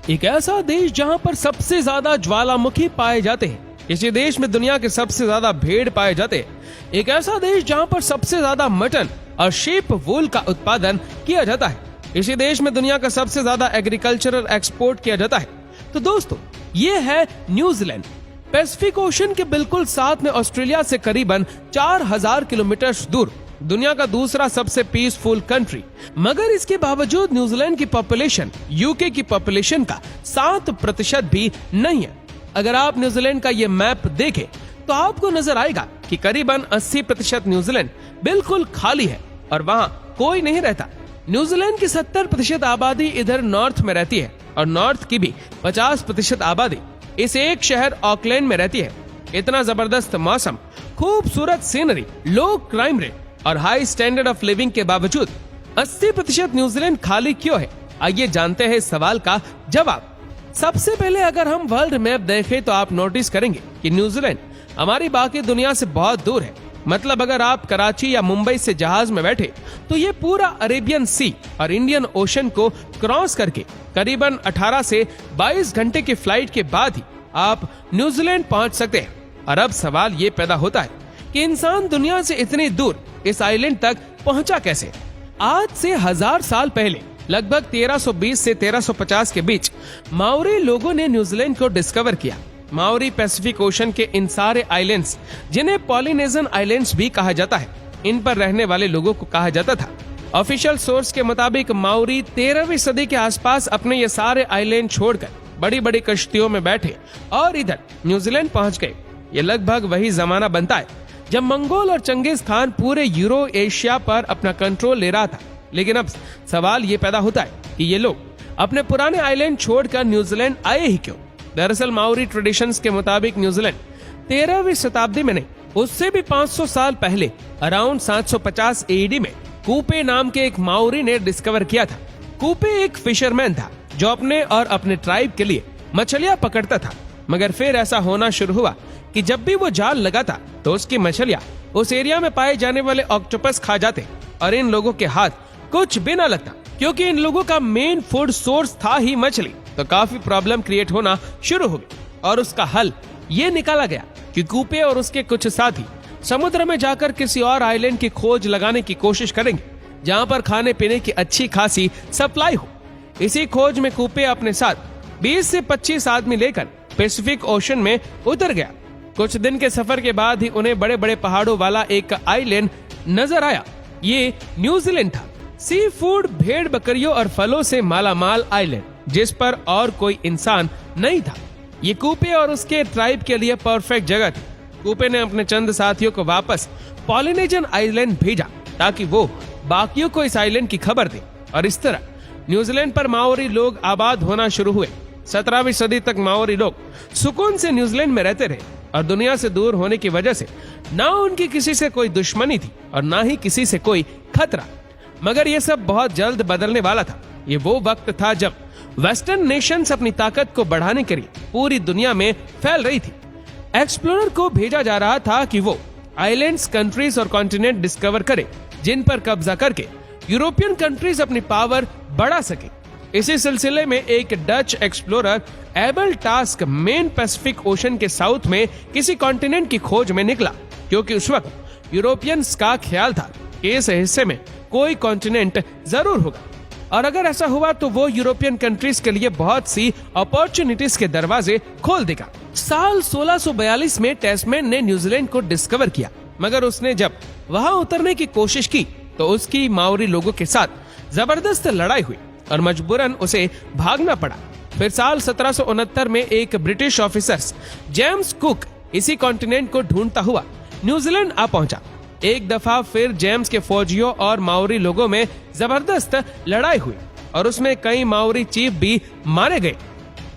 एक ऐसा देश जहां पर सबसे ज्यादा ज्वालामुखी पाए जाते हैं। इसी देश में दुनिया के सबसे ज्यादा भेड़ पाए जाते हैं। एक ऐसा देश जहां पर सबसे ज्यादा मटन और शीप वूल का उत्पादन किया जाता है। इसी देश में दुनिया का सबसे ज्यादा एग्रीकल्चरल एक्सपोर्ट किया जाता है। तो दोस्तों, ये है न्यूजीलैंड। पैसिफिक ओशन के बिल्कुल साथ में ऑस्ट्रेलिया से करीबन 4000 किलोमीटर दूर, दुनिया का दूसरा सबसे पीसफुल कंट्री। मगर इसके बावजूद न्यूजीलैंड की पॉपुलेशन यूके की पॉपुलेशन का 7% भी नहीं है। अगर आप न्यूजीलैंड का ये मैप देखें तो आपको नजर आएगा कि करीबन 80% न्यूजीलैंड बिल्कुल खाली है और वहाँ कोई नहीं रहता। न्यूजीलैंड की 70% आबादी इधर नॉर्थ में रहती है और नॉर्थ की भी 50% आबादी इस एक शहर ऑकलैंड में रहती है। इतना जबरदस्त मौसम, खूबसूरत सीनरी, लो क्राइम रेट और हाई स्टैंडर्ड ऑफ लिविंग के बावजूद 80% न्यूजीलैंड खाली क्यों है? आइए जानते हैं इस सवाल का जवाब। सबसे पहले अगर हम वर्ल्ड मैप देखें तो आप नोटिस करेंगे कि न्यूजीलैंड हमारी बाकी दुनिया से बहुत दूर है। मतलब अगर आप कराची या मुंबई से जहाज में बैठे तो ये पूरा अरेबियन सी और इंडियन ओशन को क्रॉस करके करीबन 18 से 22 घंटे की फ्लाइट के बाद ही आप न्यूजीलैंड पहुंच सकते हैं। और अब सवाल ये पैदा होता है कि इंसान दुनिया से इतनी दूर इस आइलैंड तक पहुंचा कैसे? आज से 1000 साल पहले लगभग 1320 से 1350 के बीच माओरी लोगों ने न्यूजीलैंड को डिस्कवर किया। माओरी पैसिफिक ओशन के इन सारे आइलैंड्स, जिन्हें पॉलिनेशियन आइलैंड्स भी कहा जाता है, इन पर रहने वाले लोगों को कहा जाता था। ऑफिशियल सोर्स के मुताबिक माओरी 13वीं सदी के आसपास अपने ये सारे आइलैंड छोड़कर बड़ी बड़ी कश्तियों में बैठे और इधर न्यूजीलैंड पहुंच गए। ये लगभग वही जमाना बनता है जब मंगोल और चंगेज खान पूरे यूरो एशिया पर अपना कंट्रोल ले रहा था। लेकिन अब सवाल ये पैदा होता है कि ये लोग अपने पुराने आइलैंड छोड़कर न्यूजीलैंड आए ही क्यों? दरअसल माओरी ट्रेडिशंस के मुताबिक न्यूजीलैंड 13वीं शताब्दी में नहीं, उससे भी 500 साल पहले अराउंड 750 एडी में कूपे नाम के एक माओरी ने डिस्कवर किया था। कूपे एक फिशरमैन था जो अपने और अपने ट्राइब के लिए मछलियां पकड़ता था। मगर फिर ऐसा होना शुरू हुआ कि जब भी वो जाल लगाता तो उसकी मछलियां उस एरिया में पाए जाने वाले ऑक्टोपस खा जाते और इन लोगों के हाथ कुछ भी न लगता। क्योंकि इन लोगों का मेन फूड सोर्स था ही मछली, तो काफी प्रॉब्लम क्रिएट होना शुरू हो गई। और उसका हल ये निकाला गया कि कूपे और उसके कुछ साथी समुद्र में जाकर किसी और आइलैंड की खोज लगाने की कोशिश करेंगे जहां पर खाने पीने की अच्छी खासी सप्लाई हो। इसी खोज में कूपे अपने साथ 20 से 25 आदमी लेकर पैसिफिक ओशन में उतर गया। कुछ दिन के सफर के बाद ही उन्हें बड़े बड़े पहाड़ों वाला एक आइलैंड नजर आया। ये न्यूजीलैंड था। सी फूड, भेड़ बकरियों और फलों से मालामाल आइलैंड, जिस पर और कोई इंसान नहीं था। ये कूपे और उसके ट्राइब के लिए परफेक्ट जगह थी। कूपे ने अपने चंद साथियों को वापस पॉलिनेशियन आइलैंड भेजा ताकि वो बाकियों को इस आइलैंड की खबर दे। और इस तरह न्यूजीलैंड पर माओरी लोग आबाद होना शुरू हुए। 17वीं सदी तक माओरी लोग सुकून से न्यूजीलैंड में रहते रहे और दुनिया से दूर होने की वजह से ना उनकी किसी से कोई दुश्मनी थी और ना ही किसी से कोई खतरा। मगर ये सब बहुत जल्द बदलने वाला था। ये वो वक्त था जब वेस्टर्न नेशंस अपनी ताकत को बढ़ाने के लिए पूरी दुनिया में फैल रही थी। एक्सप्लोरर को भेजा जा रहा था कि वो आइलैंड्स, कंट्रीज और कॉन्टिनेंट डिस्कवर करे जिन पर कब्जा करके यूरोपियन कंट्रीज अपनी पावर बढ़ा सके। इसी सिलसिले में एक Dutch explorer able task main Pacific ocean के साउथ में किसी कॉन्टिनेंट की खोज में निकला, क्योंकि उस वक्त यूरोपियंस का ख्याल था कि इस हिस्से में कोई कॉन्टिनेंट जरूर होगा और अगर ऐसा हुआ तो वो यूरोपियन कंट्रीज के लिए बहुत सी अपॉर्चुनिटीज के दरवाजे खोल देगा। साल 1642 में टैस्मैन ने न्यूजीलैंड को डिस्कवर किया, मगर उसने जब वहां उतरने की कोशिश की तो उसकी माओरी लोगों के साथ जबरदस्त लड़ाई हुई और मजबूरन उसे भागना पड़ा। फिर साल 1769 में एक ब्रिटिश ऑफिसर्स जेम्स कुक इसी कॉन्टिनेंट को ढूंढता हुआ न्यूजीलैंड आ पहुंचा। एक दफा फिर जेम्स के फौजियों और माओरी लोगों में जबरदस्त लड़ाई हुई और उसमें कई माओरी चीफ भी मारे गए।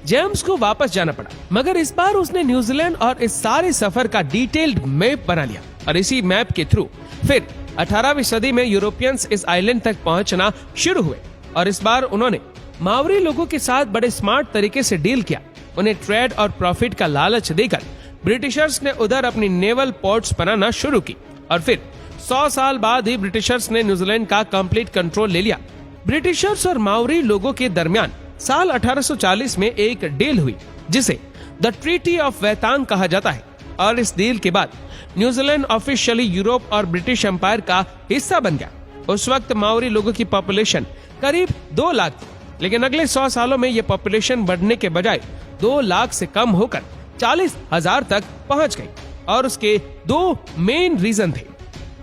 जेम्स को वापस जाना पड़ा, मगर इस बार उसने न्यूजीलैंड और इस सारे सफर का डिटेल्ड मैप बना लिया और इसी मैप के थ्रू फिर 18वीं सदी में यूरोपियंस इस आइलैंड तक पहुंचना शुरू हुए और इस बार उन्होंने माओरी लोगों के साथ बड़े स्मार्ट तरीके से डील किया। उन्हें ट्रेड और प्रॉफिट का लालच देकर ब्रिटिशर्स ने उधर अपनी नेवल पोर्ट्स बनाना शुरू की और फिर 100 साल बाद ही ब्रिटिशर्स ने न्यूजीलैंड का कंप्लीट कंट्रोल ले लिया। ब्रिटिशर्स और माओरी लोगों के दरमियान साल 1840 में एक डील हुई जिसे द ट्रीटी ऑफ वैतांग कहा जाता है, और इस डील के बाद न्यूजीलैंड ऑफिशियली यूरोप और ब्रिटिश एम्पायर का हिस्सा बन गया। उस वक्त माओरी लोगों की पॉपुलेशन करीब 2 लाख थी, लेकिन अगले 100 सालों में यह पॉपुलेशन बढ़ने के बजाय 2 लाख से कम होकर 40,000 तक पहुंच गई। और उसके 2 मेन रीजन थे।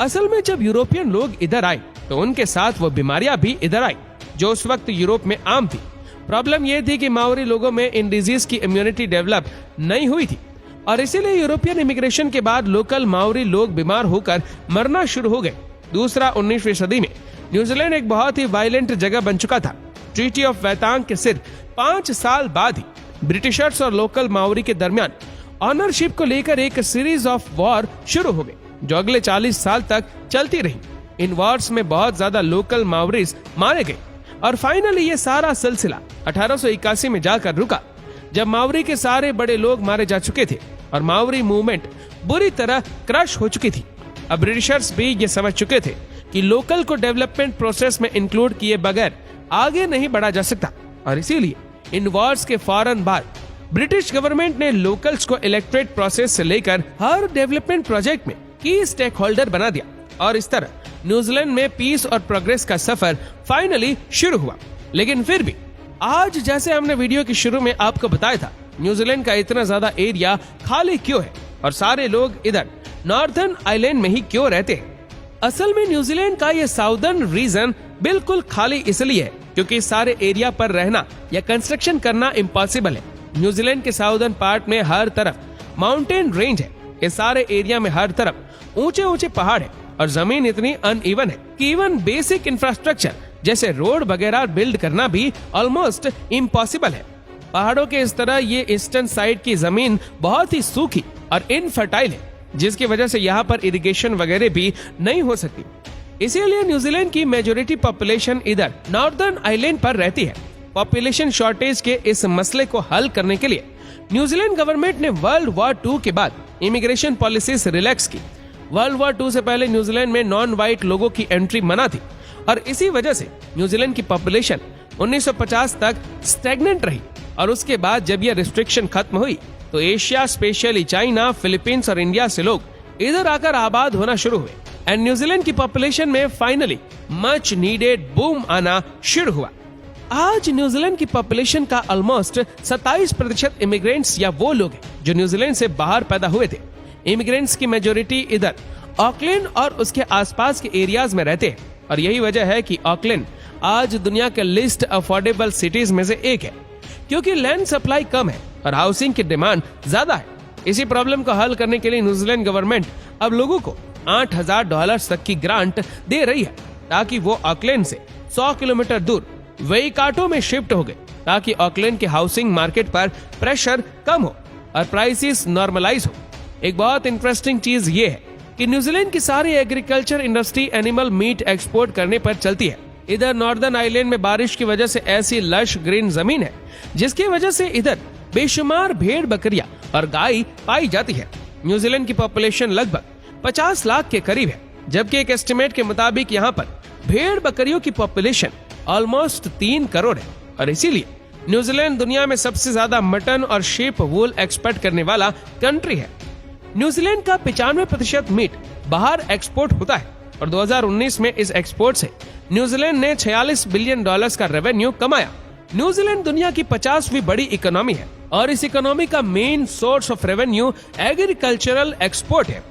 असल में जब यूरोपियन लोग इधर आए तो उनके साथ वो बीमारियां भी इधर आई जो उस वक्त यूरोप में आम थी। प्रॉब्लम यह थी कि माओरी लोगों में इन डिजीज की इम्यूनिटी डेवलप नहीं हुई थी, और इसीलिए यूरोपियन इमिग्रेशन के बाद लोकल माओरी लोग बीमार होकर मरना शुरू हो गए। दूसरा, 19वीं सदी में न्यूजीलैंड एक बहुत ही वायलेंट जगह बन चुका था। ट्रीटी ऑफ वैतांग के सिर्फ 5 साल बाद ही ब्रिटिशर्स और लोकल माओरी के दरमियान ऑनरशिप को लेकर एक सीरीज ऑफ वॉर शुरू हो गई जो अगले 40 साल तक चलती रही। इन वॉर्स में बहुत ज्यादा लोकल माओरीज मारे गए, और फाइनली ये सारा सिलसिला 1881 में जाकर रुका, जब माओरी के सारे बड़े लोग मारे जा चुके थे और माओरी मूवमेंट बुरी तरह क्रश हो चुकी थी। अब ब्रिटिशर्स भी ये समझ चुके थे कि लोकल को डेवलपमेंट प्रोसेस में इंक्लूड किए बगैर आगे नहीं बढ़ा जा सकता, और इसीलिए इन वॉर्स के फौरन बाद ब्रिटिश गवर्नमेंट ने लोकल्स को इलेक्टोरेट प्रोसेस से लेकर हर डेवलपमेंट प्रोजेक्ट में की स्टेक होल्डर बना दिया, और इस तरह न्यूजीलैंड में पीस और प्रोग्रेस का सफर फाइनली शुरू हुआ। लेकिन फिर भी आज, जैसे हमने वीडियो के शुरू में आपको बताया था, न्यूजीलैंड का इतना ज्यादा एरिया खाली क्यों है और सारे लोग इधर नॉर्दर्न आइलैंड में ही क्यों रहते हैं? असल में न्यूजीलैंड का ये साउदर्न रीजन बिल्कुल खाली इसलिए है क्योंकि इस सारे एरिया पर रहना या कंस्ट्रक्शन करना इम्पॉसिबल है। न्यूजीलैंड के साउदर्न पार्ट में हर तरफ माउंटेन रेंज है। इस सारे एरिया में हर तरफ ऊंचे ऊंचे पहाड़ है, और जमीन इतनी अनइवन है कि इवन बेसिक इंफ्रास्ट्रक्चर जैसे रोड वगैरह बिल्ड करना भी ऑलमोस्ट इम्पॉसिबल है। पहाड़ों के इस तरह ये ईस्टर्न साइड की जमीन बहुत ही सूखी और इनफर्टाइल है, जिसकी वजह से यहाँ पर इरिगेशन वगैरह भी नहीं हो सकती। इसीलिए न्यूजीलैंड की मेजोरिटी पॉपुलेशन इधर नॉर्दर्न आइलैंड पर रहती है। पॉपुलेशन शॉर्टेज के इस मसले को हल करने के लिए न्यूजीलैंड गवर्नमेंट ने वर्ल्ड वॉर 2 के बाद इमिग्रेशन पॉलिसीज रिलैक्स की। वर्ल्ड वॉर 2 से पहले न्यूजीलैंड में नॉन व्हाइट लोगों की एंट्री मना थी, और इसी वजह से न्यूजीलैंड की पॉपुलेशन 1950 तक स्टैग्नेंट रही। और उसके बाद जब यह रिस्ट्रिक्शन खत्म हुई तो एशिया, स्पेशली चाइना, फिलीपींस और इंडिया से लोग इधर आकर आबाद होना शुरू हुए, एंड न्यूजीलैंड की पॉपुलेशन में फाइनली मच नीडेड बूम आना शुरू हुआ। आज न्यूजीलैंड की पॉपुलेशन का ऑलमोस्ट 27% इमिग्रेंट्स या वो लोग हैं जो न्यूजीलैंड से बाहर पैदा हुए थे। इमिग्रेंट्स की मेजोरिटी इधर ऑकलैंड और उसके आसपास के एरियाज में रहते हैं, और यही वजह है कि ऑकलैंड आज दुनिया के लिस्ट अफोर्डेबल सिटीज में से एक है, क्योंकि लैंड सप्लाई कम है और हाउसिंग की डिमांड ज्यादा है। इसी प्रॉब्लम को हल करने के लिए न्यूजीलैंड गवर्नमेंट अब लोगों को $8,000 तक की ग्रांट दे रही है, ताकि वो ऑकलैंड से 100 किलोमीटर दूर वेइकाटो में शिफ्ट हो गए, ताकि ऑकलैंड के हाउसिंग मार्केट पर प्रेशर कम हो और प्राइसेस नॉर्मलाइज हो। एक बहुत इंटरेस्टिंग चीज ये है कि न्यूजीलैंड की सारी agriculture industry animal meet export करने पर चलती है। इधर नॉर्दर्न आइलैंड में बारिश की वजह से ऐसी लश ग्रीन जमीन है जिसकी वजह से इधर बेशुमार भेड़ बकरियां और गाय पाई जाती है। न्यूजीलैंड की पॉपुलेशन लगभग 50 लाख के करीब है, जबकि एक एस्टिमेट के मुताबिक यहाँ पर भेड़ बकरियों की पॉपुलेशन ऑलमोस्ट 3 करोड़ है, और इसीलिए न्यूजीलैंड दुनिया में सबसे ज्यादा मटन और शीप वूल एक्सपोर्ट करने वाला कंट्री है। न्यूजीलैंड का 95% मीट बाहर एक्सपोर्ट होता है, और 2019 में इस एक्सपोर्ट से न्यूजीलैंड ने $46 बिलियन का रेवेन्यू कमाया। न्यूजीलैंड दुनिया की 50वीं बड़ी इकोनॉमी है, और इस इकोनॉमी का main source of revenue agricultural export है।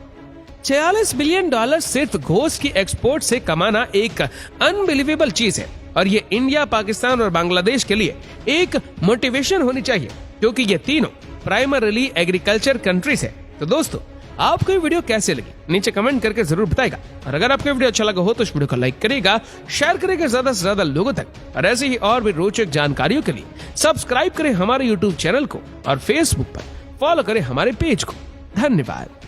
$46 बिलियन सिर्फ घोस्ट की एक्सपोर्ट से कमाना एक अनबिलीवेबल चीज है, और ये इंडिया, पाकिस्तान और बांग्लादेश के लिए एक मोटिवेशन होनी चाहिए, क्योंकि ये तीनों प्राइमरीली एग्रीकल्चर कंट्रीज है। तो दोस्तों, आपको ये वीडियो कैसे लगी नीचे कमेंट करके जरूर बताएगा, और अगर आपको वीडियो अच्छा लगा हो तो इस वीडियो को लाइक करेगा, शेयर करेगा ज्यादा से ज्यादा लोगों तक, और ऐसे ही और भी रोचक जानकारियों के लिए सब्सक्राइब करें हमारे YouTube चैनल को और Facebook पर फॉलो करें हमारे पेज को। धन्यवाद।